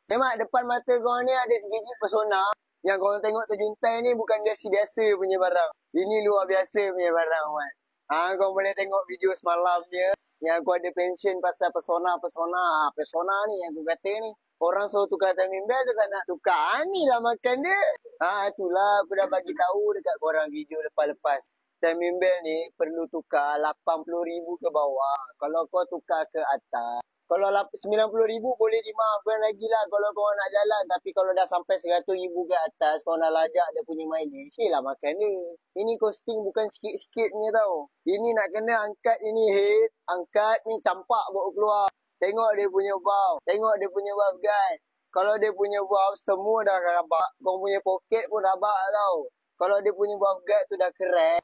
Memang depan mata korang ni ada sebiji pesona yang korang tengok terjuntai ni bukan biasa-biasa punya barang. Ini luar biasa punya barang, Mat. Korang boleh tengok video semalam dia yang aku ada pension pasal pesona. Pesona ni yang aku kata ni. Orang suruh tukar timing belt, dia tak nak tukar. Ni lah makan dia. Itulah aku dah bagi tahu dekat korang video lepas-lepas. Timing belt ni perlu tukar 80,000 ke bawah. Kalau kau tukar ke atas, kalau 90,000 boleh dimaafkan lagi lah kalau korang nak jalan. Tapi kalau dah sampai 100,000 ke atas, korang nak lajak dia punya mileage, lah makan dia. Ini costing bukan sikit-sikit punya tau. Ini nak kena angkat ini head, angkat ni campak bawa keluar. Tengok dia punya valve, tengok dia punya valve guide. Kalau dia punya valve semua dah rabak, korang punya poket pun rabak tau. Kalau dia punya valve guide tu dah crack,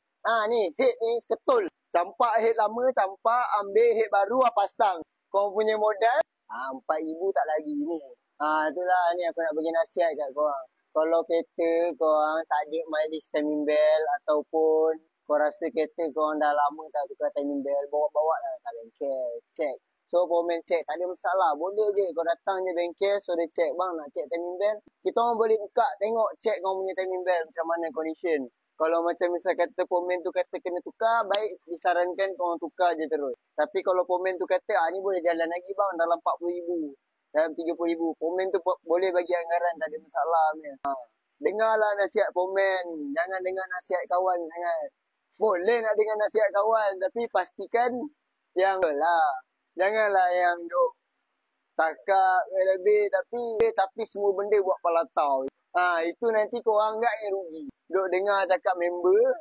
ni head ni seketul. Campak head lama, campak, ambil head baru, pasang. Korang punya modal, 4,000 tak lagi ni. Itulah ni aku nak bagi nasihat kat korang. Kalau kereta korang tak ada mileage timing belt ataupun korang rasa kereta korang dah lama tak tukar timing belt, bawa-bawa lah kat bengkel, check. So, foreman check, tak ada masalah. Boleh je, kau datang je bengkel, so dia check. Bang, nak check timing belt? Kita orang boleh buka, tengok, check kau punya timing belt macam mana condition. Kalau macam misal kata foreman tu kata kena tukar, baik disarankan korang tukar je terus. Tapi kalau foreman tu kata, ni boleh jalan lagi bang, dalam 40,000, dalam 30,000. Foreman tu boleh bagi anggaran, tak ada masalah punya. Dengarlah nasihat foreman. Jangan dengar nasihat kawan sangat. Boleh nak dengar nasihat kawan, tapi pastikan yang lah. Janganlah yang duk takak lebih tapi semua benda buat palatau. Itu nanti korang enggak yang rugi. Duk dengar cakap member,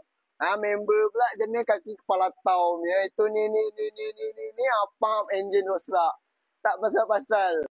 member pula jenis kaki kepala tau punya. Itu ni apa engine rosak. Tak pasal-pasal.